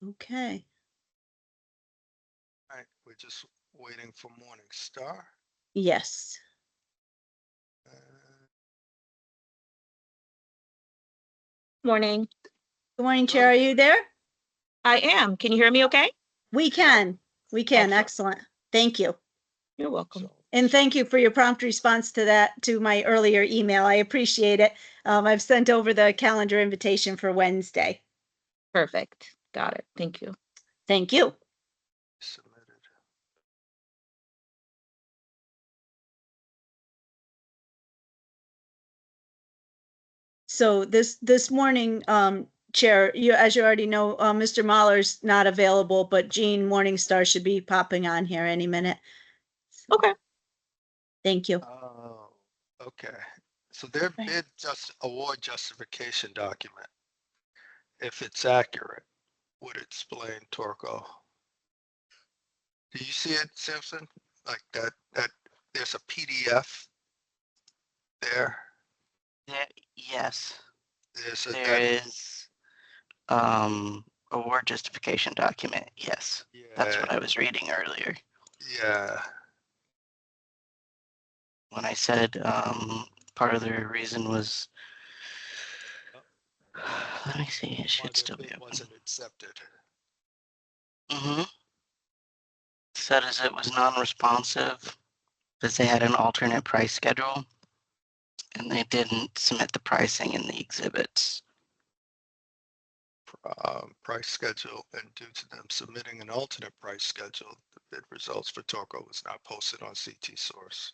Okay. All right, we're just waiting for Morning Star. Yes. Uh, Morning. Good morning, hello. Chair. Are you there? I am. Can you hear me okay? We can. We can. Excellent. Excellent. Thank you. You're welcome. So, And thank you for your prompt response to that, to my earlier email. I appreciate it. I've sent over the calendar invitation for Wednesday. Perfect. Got it. Thank you. Thank you. submitted. So this morning, Chair, as you already know, Mr. Mahler's not available, but Jean Morningstar should be popping on here any minute. Okay. Thank you. Oh, okay. So their bid award justification document, if it's accurate, would explain Torco. Do you see it, Simpson? Like that there's a PDF there. Yes, There's a there is award justification document. Yes, that's yeah, what I was reading earlier yeah. when I said part of the reason was. Let me see. It Why should their still be bid open. wasn't accepted. Said as it was non-responsive because they had an alternate price schedule and they didn't submit the pricing in the exhibits. Price schedule, and due to them submitting an alternate price schedule, the bid results for Torco was not posted on CT Source.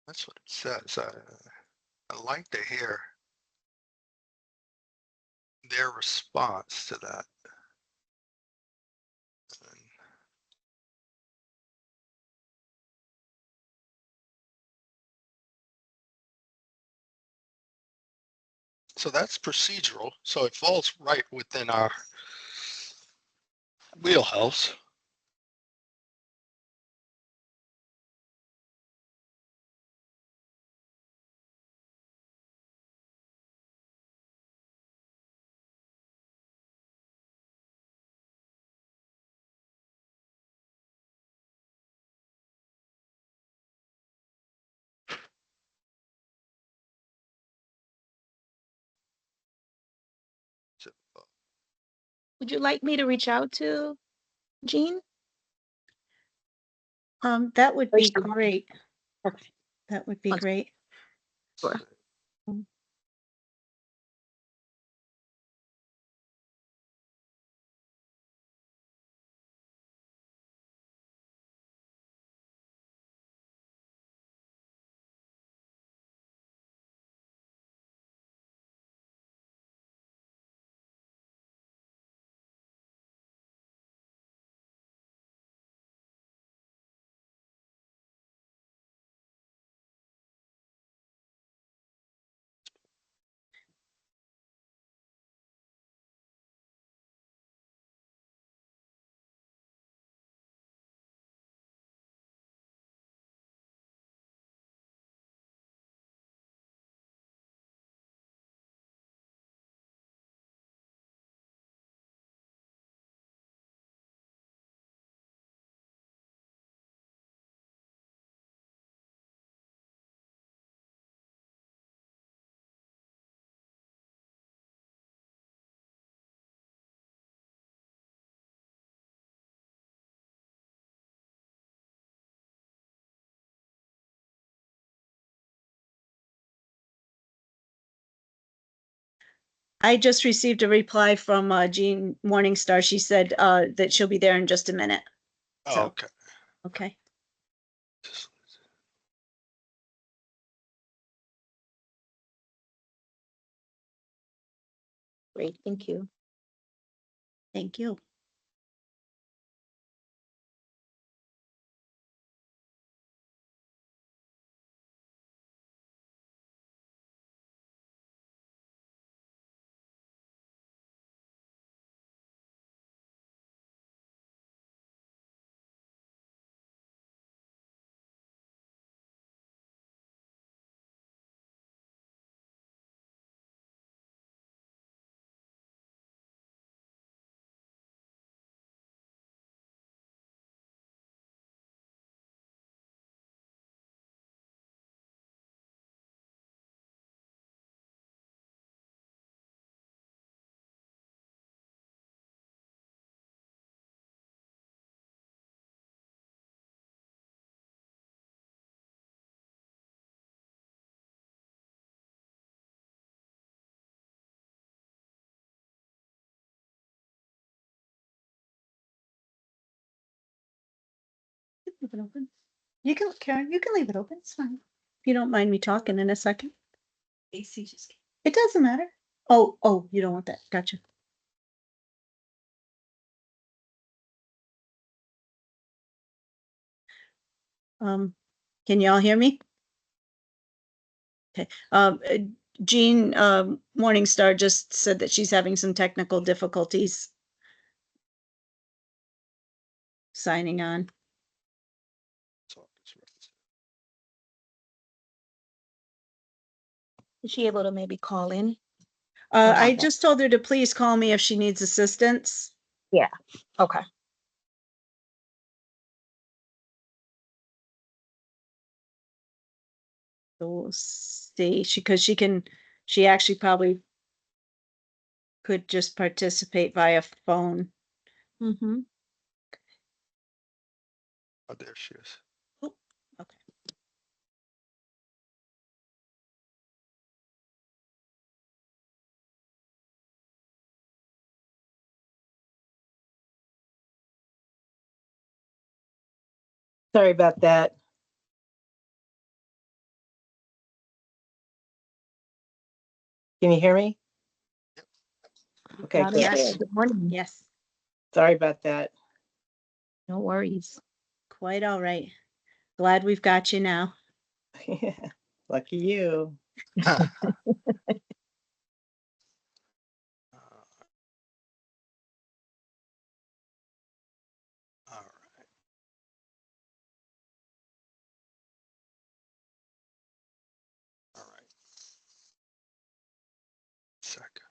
That's what it says. I like to hear their response to that. And so that's procedural. So it falls right within our wheelhouse. So, Would you like me to reach out to Jean? That would Or be should- great. Okay. That would be Let's- great. Sure. I just received a reply from Jean Morningstar. She said that she'll be there in just a minute. oh, So, okay. okay. Great. Thank you. Thank you. it open. You can, Karen, you can leave it open. It's fine. If you don't mind me talking in a second. AC just. It doesn't matter. Oh, you don't want that. Gotcha. Can y'all hear me? Okay. Jean, Morningstar just said that she's having some technical difficulties signing on. Is she able to maybe call in? I just told her to please call me if she needs assistance. Yeah. Okay. So we'll see, because she actually probably could just participate via phone. Mm-hmm. Oh, there she is. Oh, okay. Sorry about that. Can you hear me? Okay, Loud and good. clear. Good morning. Yes, Sorry about that. No worries. quite all right. Glad we've got you now. Lucky you. All right. All right. Second.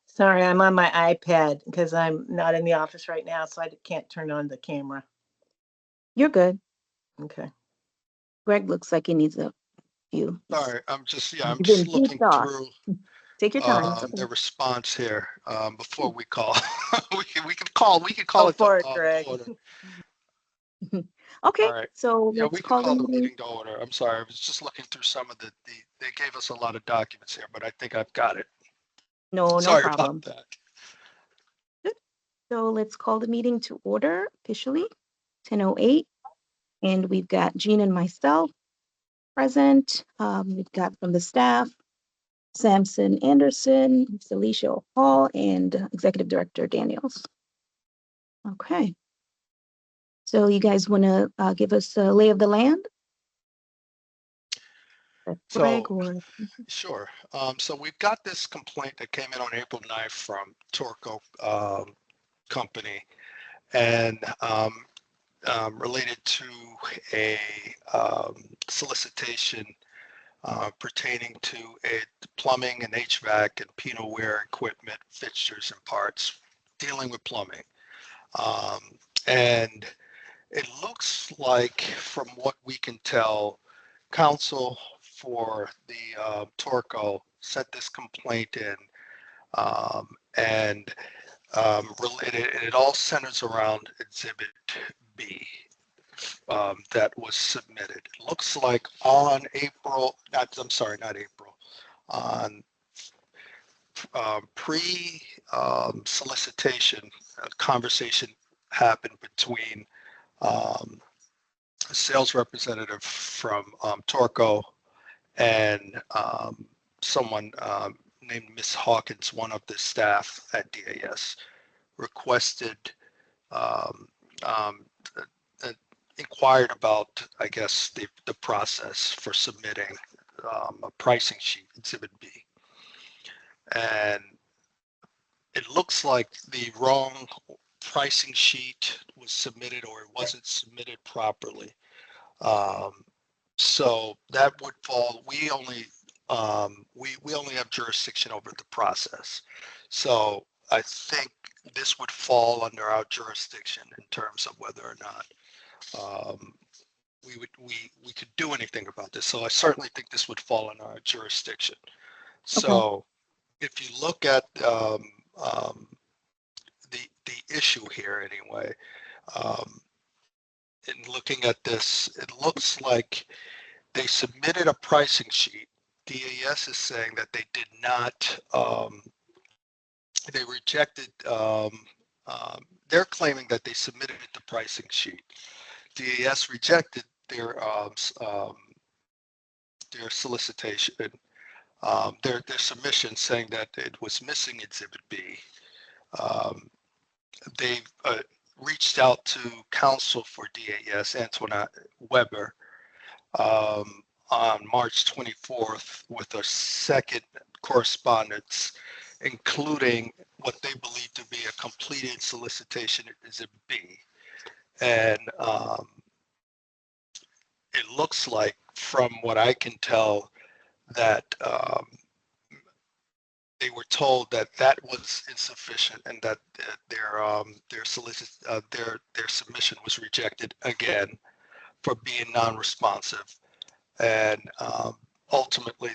Sorry, I'm on my iPad because I'm not in the office right now, so I can't turn on the camera. You're good. Okay. Greg looks like he needs a few. Sorry, I'm just You've been looking pissed off. through Take your time. It's the okay. response here before we call. we could call Go it for to it, Greg. order. Okay, All right. so Yeah, let's we could call call the the meeting. meeting to order. I'm sorry, I was just looking through some of they gave us a lot of documents here, but I think I've got it. No Sorry about problem. that. So let's call the meeting to order officially, 10:08. And we've got Jean and myself present. We've got from the staff, Samson Anderson, Celicia Hall, and Executive Director Daniels. Okay. So you guys want to give us a lay of the land? Greg So, or sure. So we've got this complaint that came in on April 9th from Torco Company, and related to a solicitation pertaining to plumbing and HVAC and penalware equipment, fixtures and parts, dealing with plumbing. And it looks like, from what we can tell, counsel for the Torco sent this complaint in, and it all centers around Exhibit B that was submitted. It looks like on not April, on solicitation, a conversation happened between a sales representative from Torco and someone named Miss Hawkins, one of the staff at DAS, requested, um, um, inquired about, I guess, the process for submitting a pricing sheet, Exhibit B. And it looks like the wrong pricing sheet was submitted, or it wasn't submitted properly. So that would fall, we only have jurisdiction over the process. So I think this would fall under our jurisdiction in terms of whether or not we could do anything about this. So I certainly think this would fall in our jurisdiction. So if you look at the issue here anyway, in looking at this, it looks like they submitted a pricing sheet. DAS is saying that they did not, they rejected, they're claiming that they submitted the pricing sheet. DAS rejected their solicitation, their submission, saying that it was missing Exhibit B. They reached out to counsel for DAS, Antoinette Weber, on March 24th with a second correspondence, including what they believe to be a completed solicitation Exhibit B. And it looks like, from what I can tell, that they were told that that was insufficient, and that their submission was rejected again for being non-responsive, and ultimately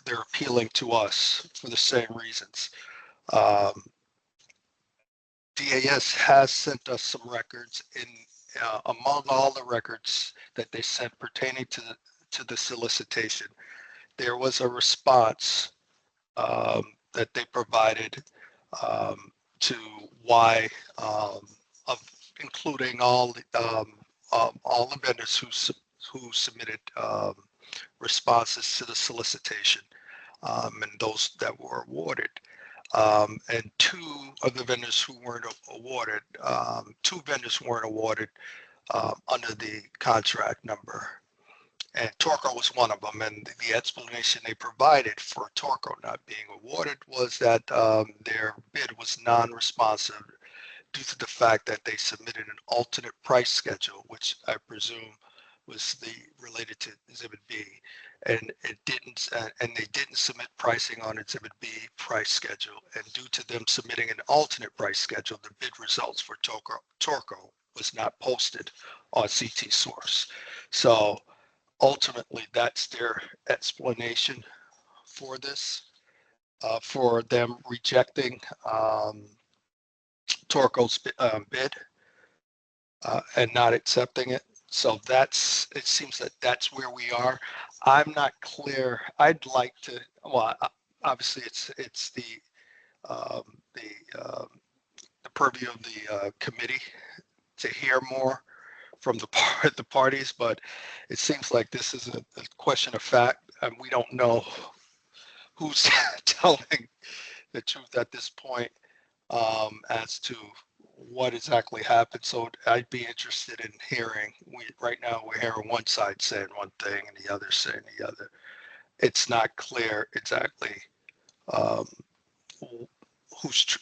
they're appealing to us for the same reasons. DAS has sent us some records. Among all the records that they sent pertaining to the solicitation, there was a response that they provided to why, of including all the vendors who submitted responses to the solicitation, and those that were awarded. And two of the vendors who weren't awarded, two vendors weren't awarded under the contract number. And Torco was one of them. And the explanation they provided for Torco not being awarded was that their bid was non-responsive due to the fact that they submitted an alternate price schedule, which I presume was related to Exhibit B, and they didn't submit pricing on Exhibit B price schedule. And due to them submitting an alternate price schedule, the bid results for Torco was not posted on CT Source. So ultimately, that's their explanation for this, for them rejecting Torco's bid and not accepting it. So it seems that that's where we are. I'm not clear. I'd like to, well, obviously it's the purview of the committee to hear more from the parties, but it seems like this is a question of fact, and we don't know who's telling the truth at this point as to what exactly happened. So I'd be interested in hearing. Right now we're hearing one side saying one thing and the other saying the other. It's not clear exactly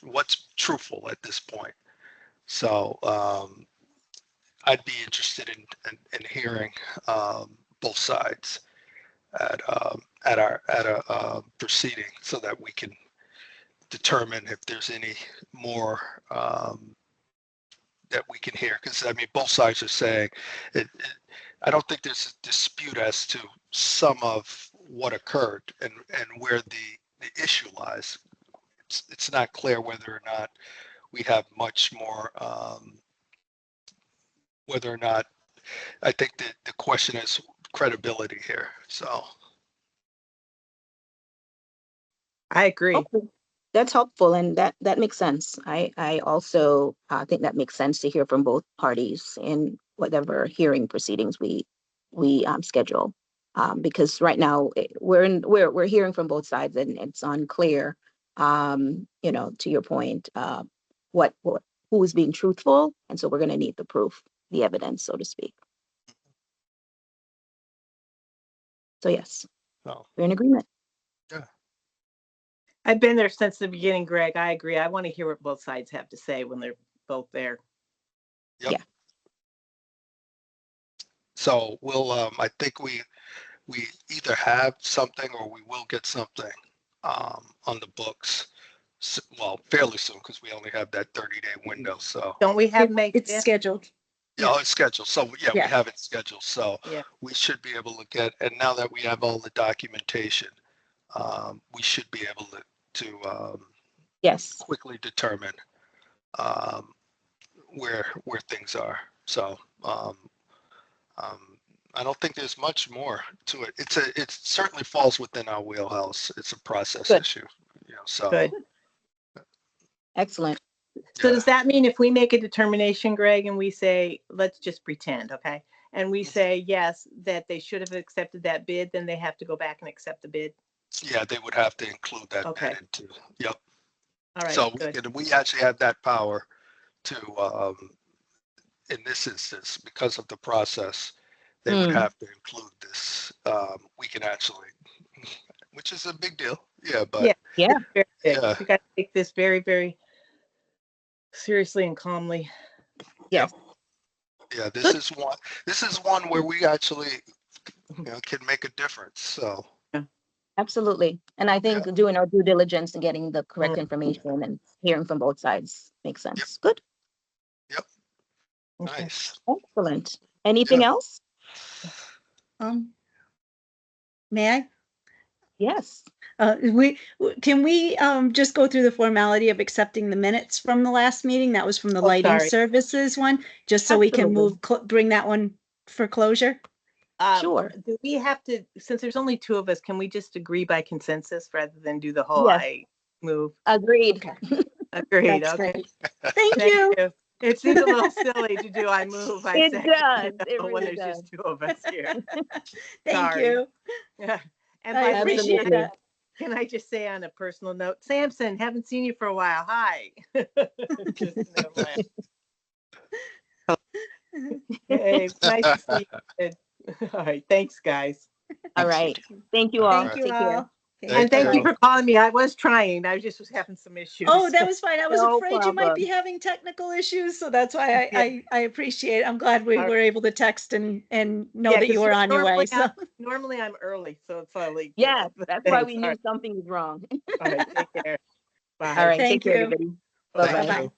what's truthful at this point. So I'd be interested in hearing both sides at a proceeding, so that we can determine if there's any more that we can hear. Because I mean, both sides are saying I don't think there's a dispute as to some of what occurred and where the issue lies. It's not clear whether or not we have much more, whether or not, I think that the question is credibility here. So I agree. Okay. That's helpful, and that makes sense. I also think that makes sense to hear from both parties in whatever hearing proceedings we schedule. Because right now we're hearing from both sides and it's unclear, you know, to your point, who is being truthful. And so we're going to need the proof, the evidence, so to speak. So yes, So, we're in agreement. I've been there since the beginning, Greg. I agree. I want to hear what both sides have to say when they're both there. yep. Yeah. So we'll, I think we either have something or we will get something on the books, well, fairly soon, because we only have that 30-day window. So Don't we have May It's 5th? scheduled. yeah, it's scheduled. So yeah, we Yeah. have it scheduled. So Yeah. we should be able to get, and now that we have all the documentation, we should be able to Yes. quickly determine where things are. So I don't think there's much more to it. It certainly falls within our wheelhouse. It's a process Good. issue, you know. So Good. Excellent. So yeah. does that mean if we make a determination, Greg, and we say, let's just pretend, okay? And we say, yes, that they should have accepted that bid, then they have to go back and accept the bid? Yeah, they would have to include that Okay. bid into. Yep. All right, So good. we actually have that power to, in this instance, because of the process, they would have to include this. We can actually, which is a big deal. Yeah, but Yeah. Yeah. It's very big. yeah. We got to take this very, very seriously and calmly. Yes. Yeah, Good. this is one where we actually, you know, can make a difference. So Absolutely. And I think doing our due diligence and getting the correct information and hearing from both sides makes sense. Good. yep. Okay. Nice. Excellent. Anything Yeah. else? May I? Yes. Can we just go through the formality of accepting the minutes from the last meeting? That was from the Oh, lighting sorry. services one, just so we can bring that one for closure. Sure. Do we have to, since there's only two of us, can we just agree by consensus rather than do the whole Yes. I move? Agreed. Okay. Agreed. That's Okay. great. Thank you. It seems a little silly to do I move. I It second, does. It when really there's does. just two of us here. Thank Sorry. you. Yeah. And I by the way, appreciate Absolutely. that. can I just say on a personal note, Samson, haven't seen you for a while. Hi. Just no way. Hey, nice to see you. All right. Thanks, guys. All right. Thank you all. Thank you Take care. all. Okay, And thank you bye-bye. for calling me. I was trying. I just was having some issues. Oh, that was fine. I was No afraid you might be problem. having technical issues, so that's why I appreciate it. I'm glad we All were able to text and know Yeah, that you 'cause were on your way. So normally I'm early, so it's like Yes, that's why we Thanks. knew something was wrong. All right, take care. Bye. All right. Thank Take care, you. everybody. Thank Bye-bye. Bye-bye. you.